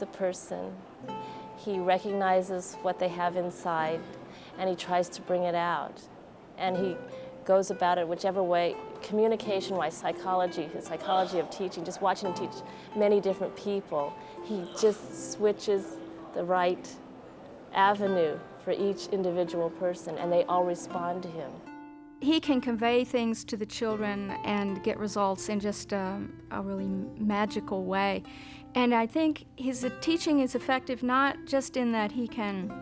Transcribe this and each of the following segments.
the person. He recognizes what they have inside, and he tries to bring it out. And he goes about it whichever way, communication-wise, psychology, his psychology of teaching, just watching him teach many different people. He just switches the right avenue for each individual person, and they all respond to him. He can convey things to the children and get results in just a really magical way. And I think his teaching is effective not just in that he can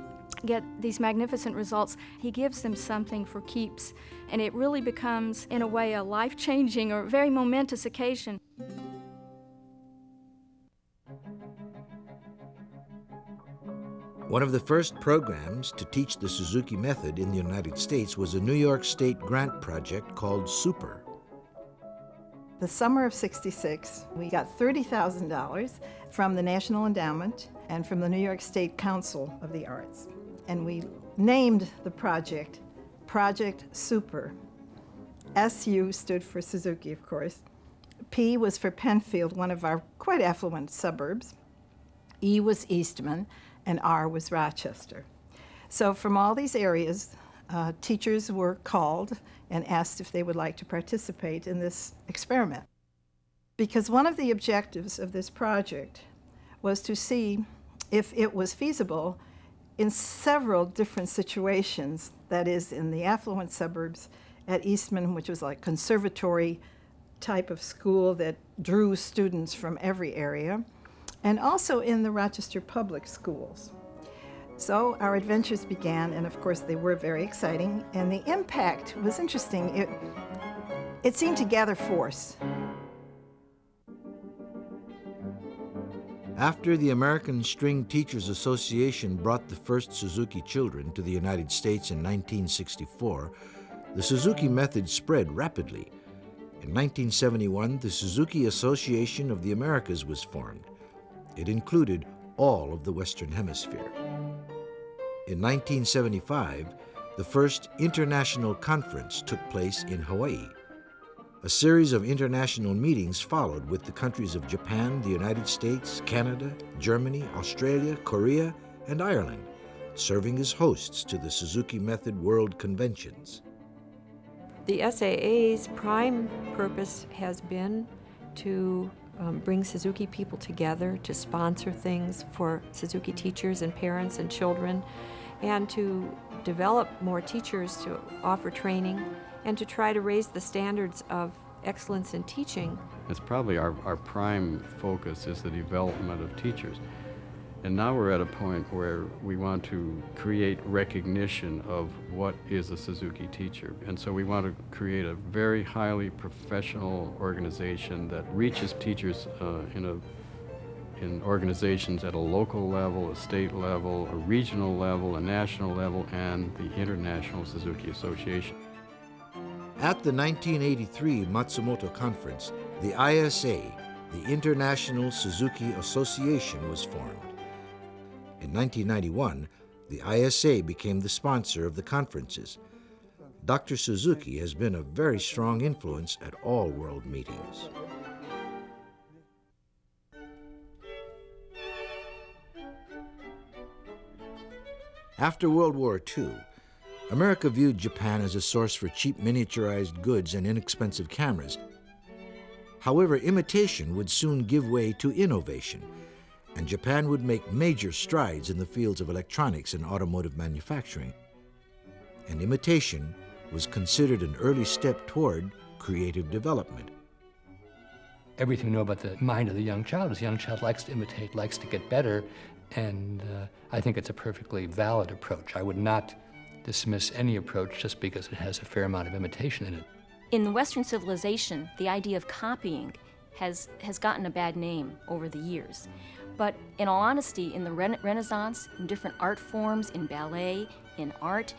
get these magnificent results, he gives them something for keeps. And it really becomes, in a way, a life-changing or very momentous occasion. One of the first programs to teach the Suzuki method in the United States was a New York State grant project called Super. The summer of '66, we got $30,000 from the National Endowment and from the New York State Council of the Arts. And we named the project Project Super. SU stood for Suzuki, of course. P was for Penfield, one of our quite affluent suburbs. E was Eastman, and R was Rochester. So from all these areas, teachers were called and asked if they would like to participate in this experiment. Because one of the objectives of this project was to see if it was feasible in several different situations, that is, in the affluent suburbs, at Eastman, which was like conservatory type of school that drew students from every area, and also in the Rochester public schools. So our adventures began, and of course they were very exciting, and the impact was interesting. It seemed to gather force. After the American String Teachers Association brought the first Suzuki children to the United States in 1964, the Suzuki method spread rapidly. In 1971, the Suzuki Association of the Americas was formed. It included all of the Western Hemisphere. In 1975, the first international conference took place in Hawaii. A series of international meetings followed with the countries of Japan, the United States, Canada, Germany, Australia, Korea, and Ireland, serving as hosts to the Suzuki Method World Conventions. The SAA's prime purpose has been to bring Suzuki people together, to sponsor things for Suzuki teachers and parents and children, and to develop more teachers to offer training, and to try to raise the standards of excellence in teaching. It's probably our prime focus is the development of teachers. And now we're at a point where we want to create recognition of what is a Suzuki teacher. And so we want to create a very highly professional organization that reaches teachers in organizations at a local level, a state level, a regional level, a national level, and the International Suzuki Association. At the 1983 Matsumoto Conference, the ISA, the International Suzuki Association, was formed. In 1991, the ISA became the sponsor of the conferences. Dr. Suzuki has been a very strong influence at all world meetings. After World War II, America viewed Japan as a source for cheap miniaturized goods and inexpensive cameras. However, imitation would soon give way to innovation, and Japan would make major strides in the fields of electronics and automotive manufacturing. And imitation was considered an early step toward creative development. Everything we know about the mind of the young child is the young child likes to imitate, likes to get better, and I think it's a perfectly valid approach. I would not dismiss any approach just because it has a fair amount of imitation in it. In the Western civilization, the idea of copying has gotten a bad name over the years. But in all honesty, in the Renaissance, in different art forms, in ballet, in art,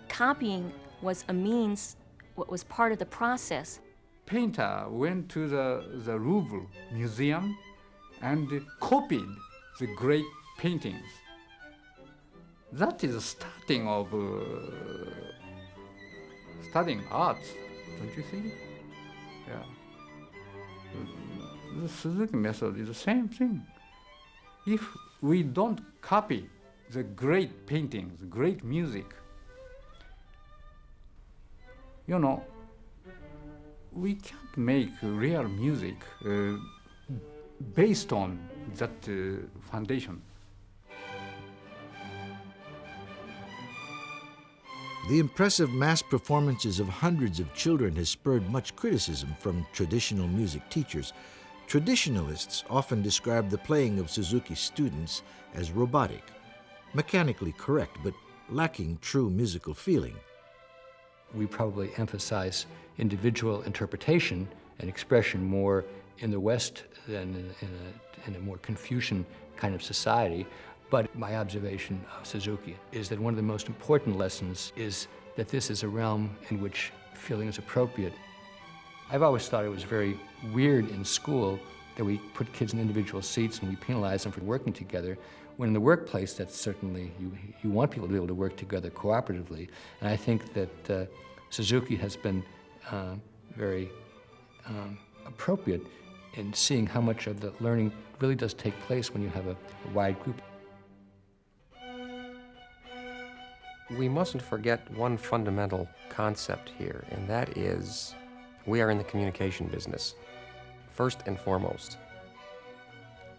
copying was a means, what was part of the process. Painter went to the Louvre Museum and copied the great paintings. That is the starting of studying arts, don't you think? Yeah. The Suzuki method is the same thing. if we don't copy the great paintings, great music, you know, we can't make real music based on that foundation. The impressive mass performances of hundreds of children has spurred much criticism from traditional music teachers. Traditionalists often describe the playing of Suzuki students as robotic, mechanically correct, but lacking true musical feeling. We probably emphasize individual interpretation and expression more in the West than in a more Confucian kind of society. But my observation of Suzuki is that one of the most important lessons is that this is a realm in which feeling is appropriate. I've always thought it was very weird in school that we put kids in individual seats and we penalize them for working together, when in the workplace, that's certainly, you want people to be able to work together cooperatively. And I think that Suzuki has been very appropriate in seeing how much of the learning really does take place when you have a wide group. We mustn't forget one fundamental concept here, and that is we are in the communication business, first and foremost.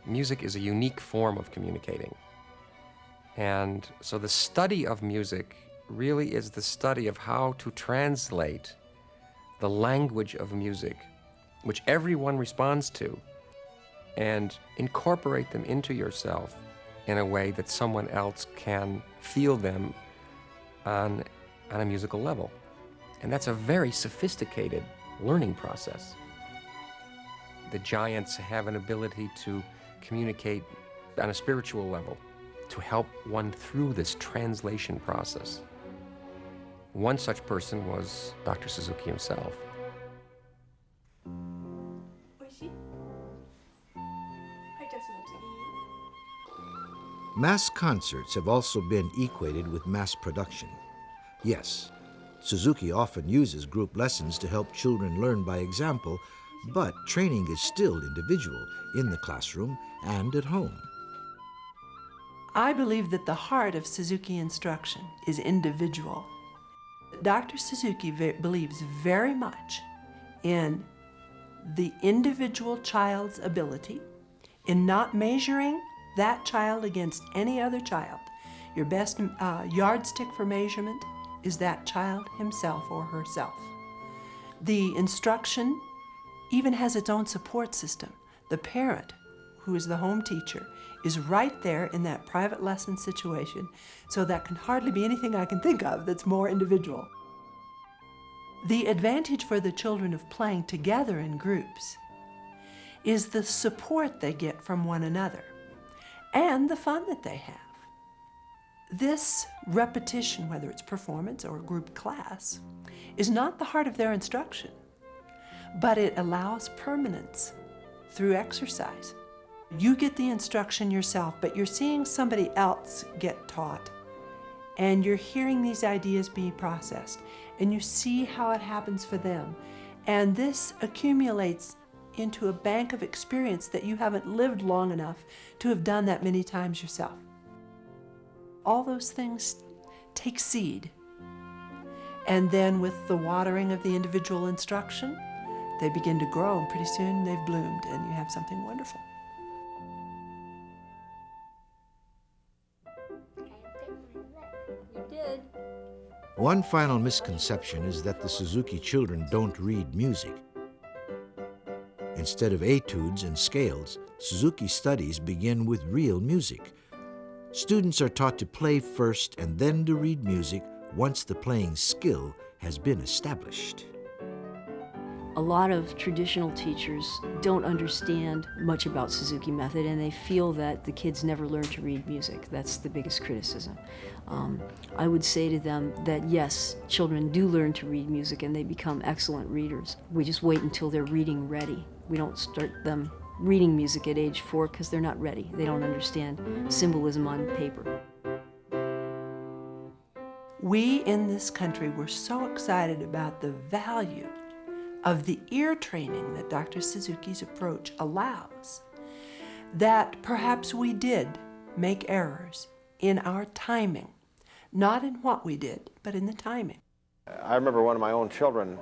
Music is a unique form of communicating. And so the study of music really is the study of how to translate the language of music, which everyone responds to, and incorporate them into yourself in a way that someone else can feel them on a musical level. And that's a very sophisticated learning process. The giants have an ability to communicate on a spiritual level, to help one through this translation process. One such person was Dr. Suzuki himself. Mass concerts have also been equated with mass production. Yes, Suzuki often uses group lessons to help children learn by example, but training is still individual in the classroom and at home. I believe that the heart of Suzuki instruction is individual. Dr. Suzuki believes very much in the individual child's ability, in not measuring that child against any other child. Your best yardstick for measurement is that child himself or herself. The instruction even has its own support system. The parent, who is the home teacher, is right there in that private lesson situation, so that can hardly be anything I can think of that's more individual. The advantage for the children of playing together in groups is the support they get from one another and the fun that they have. This repetition, whether it's performance or group class, is not the heart of their instruction, but it allows permanence through exercise. You get the instruction yourself, but you're seeing somebody else get taught, and you're hearing these ideas being processed, and you see how it happens for them. And this accumulates into a bank of experience that you haven't lived long enough to have done that many times yourself. All those things take seed. And then with the watering of the individual instruction, they begin to grow, and pretty soon they've bloomed, and you have something wonderful. One final misconception is that the Suzuki children don't read music. Instead of etudes and scales, Suzuki studies begin with real music. Students are taught to play first and then to read music once the playing skill has been established. A lot of traditional teachers don't understand much about Suzuki method, and they feel that the kids never learn to read music. That's the biggest criticism. I would say to them that yes, children do learn to read music and they become excellent readers. We just wait until they're reading ready. We don't start them reading music at age 4 because they're not ready. They don't understand symbolism on paper. We in this country were so excited about the value of the ear training that Dr. Suzuki's approach allows, that perhaps we did make errors in our timing, not in what we did, but in the timing. I remember one of my own children,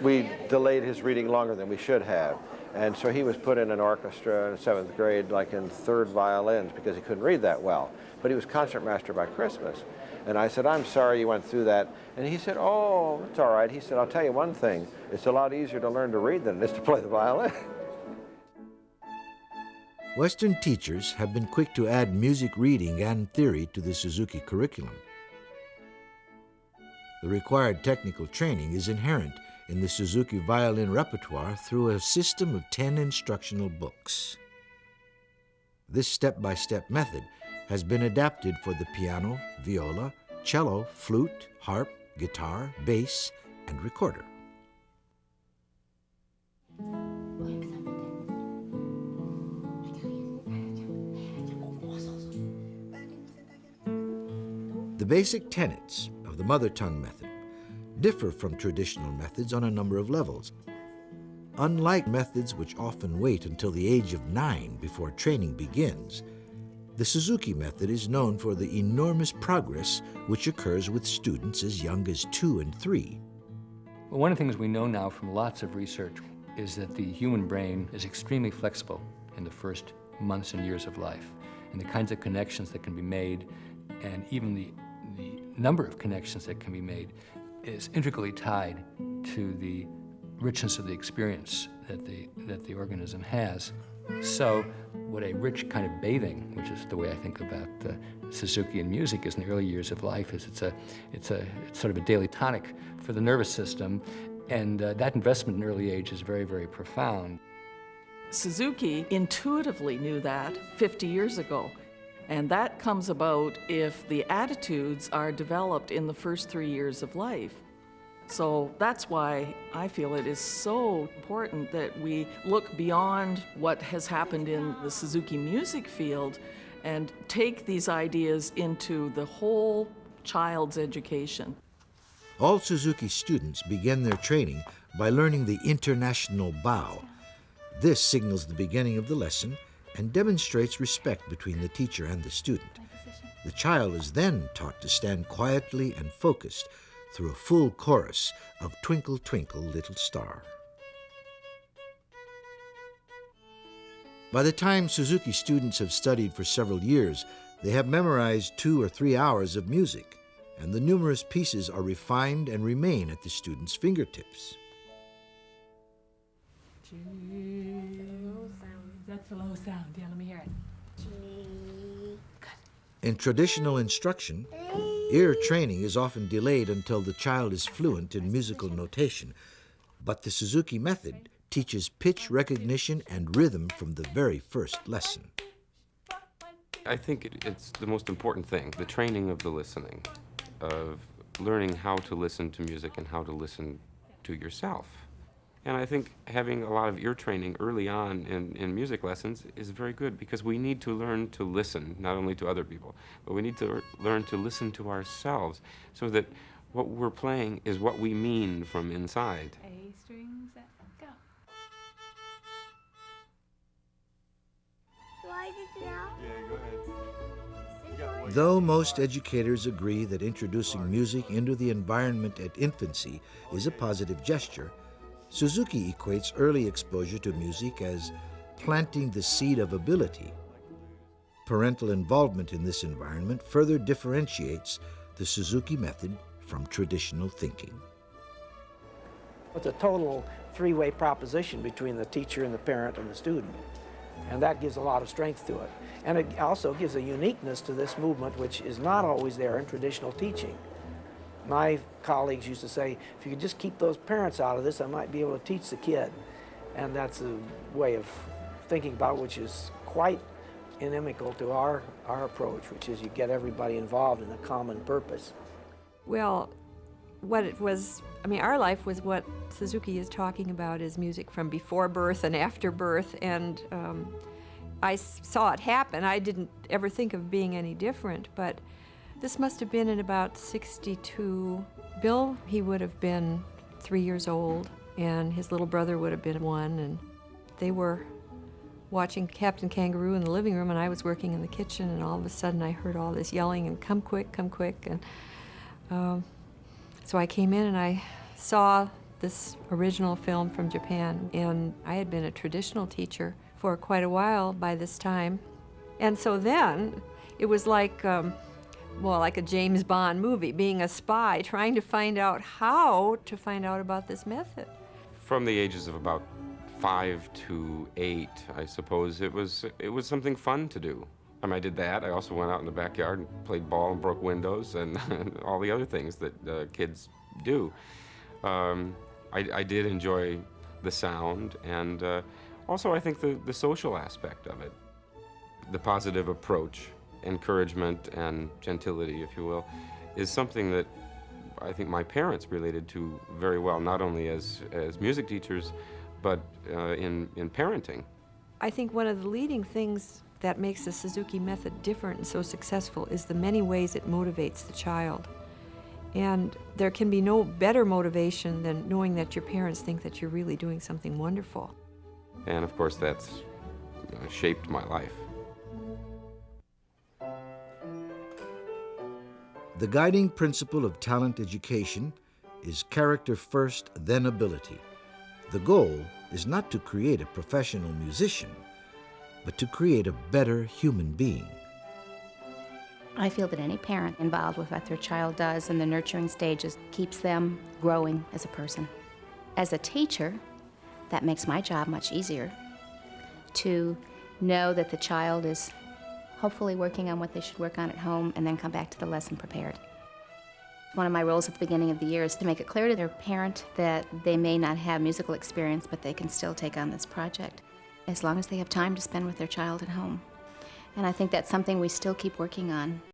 we delayed his reading longer than we should have. And so he was put in an orchestra in 7th grade, like in 3rd violins, because he couldn't read that well. But he was concertmaster by Christmas. And I said, I'm sorry you went through that. And he said, oh, it's all right. He said, I'll tell you one thing. It's a lot easier to learn to read than it is to play the violin. Western teachers have been quick to add music reading and theory to the Suzuki curriculum. The required technical training is inherent in the Suzuki violin repertoire through a system of 10 instructional books. This step-by-step method has been adapted for the piano, viola, cello, flute, harp, guitar, bass, and recorder. The basic tenets of the mother tongue method differ from traditional methods on a number of levels. Unlike methods which often wait until the age of 9 before training begins, the Suzuki method is known for the enormous progress which occurs with students as young as 2 and 3. Well, one of the things we know now from lots of research is that the human brain is extremely flexible in the first months and years of life, and the kinds of connections that can be made, and even the number of connections that can be made, is integrally tied to the richness of the experience that the organism has. So what a rich kind of bathing, which is the way I think about Suzuki and music, is in the early years of life, is it's sort of a daily tonic for the nervous system, and that investment in early age is very, very profound. Suzuki intuitively knew that 50 years ago. And that comes about if the attitudes are developed in the first 3 years of life. So that's why I feel it is so important that we look beyond what has happened in the Suzuki music field and take these ideas into the whole child's education. All Suzuki students begin their training by learning the international bow. This signals the beginning of the lesson and demonstrates respect between the teacher and the student. The child is then taught to stand quietly and focused through a full chorus of Twinkle, Twinkle, Little Star. By the time Suzuki students have studied for several years, they have memorized 2 or 3 hours of music, and the numerous pieces are refined and remain at the students' fingertips. That's a low sound. Yeah, let me hear it. In traditional instruction, ear training is often delayed until the child is fluent in musical notation, but the Suzuki method teaches pitch recognition and rhythm from the very first lesson. I think it's the most important thing, the training of the listening, of learning how to listen to music and how to listen to yourself. And I think having a lot of ear training early on in music lessons is very good, because we need to learn to listen, not only to other people, but we need to learn to listen to ourselves so that what we're playing is what we mean from inside. A strings, go. Do I do it now? Yeah, go ahead. Though most educators agree that introducing music into the environment at infancy is a positive gesture, Suzuki equates early exposure to music as planting the seed of ability. Parental involvement in this environment further differentiates the Suzuki method from traditional thinking. It's a total three-way proposition between the teacher and the parent and the student, and that gives a lot of strength to it. And it also gives a uniqueness to this movement which is not always there in traditional teaching. My colleagues used to say, if you could just keep those parents out of this, I might be able to teach the kid. And that's a way of thinking about it, which is quite inimical to our approach, which is you get everybody involved in a common purpose. Well, what it was, I mean, our life was what Suzuki is talking about is music from before birth and after birth, and I saw it happen. I didn't ever think of being any different, but this must have been in about 62. Bill, he would have been 3 years old, and his little brother would have been 1, and they were watching Captain Kangaroo in the living room, and I was working in the kitchen, and all of a sudden I heard all this yelling and come quick, and so I came in and I saw this original film from Japan, and I had been a traditional teacher for quite a while by this time. And so then it was like, like a James Bond movie, being a spy, trying to find out how to find out about this method. From the ages of about 5 to 8, I suppose, it was something fun to do. I did that. I also went out in the backyard and played ball and broke windows and all the other things that kids do. I did enjoy the sound, and also I think the social aspect of it. The positive approach, encouragement and gentility, if you will, is something that I think my parents related to very well, not only as music teachers, but in parenting. I think one of the leading things that makes the Suzuki method different and so successful is the many ways it motivates the child. And there can be no better motivation than knowing that your parents think that you're really doing something wonderful. And of course that's shaped my life. The guiding principle of talent education is character first, then ability. The goal is not to create a professional musician, but to create a better human being. I feel that any parent involved with what their child does in the nurturing stages keeps them growing as a person. As a teacher, that makes my job much easier to know that the child is hopefully working on what they should work on at home and then come back to the lesson prepared. One of my roles at the beginning of the year is to make it clear to their parent that they may not have musical experience, but they can still take on this project as long as they have time to spend with their child at home. And I think that's something we still keep working on.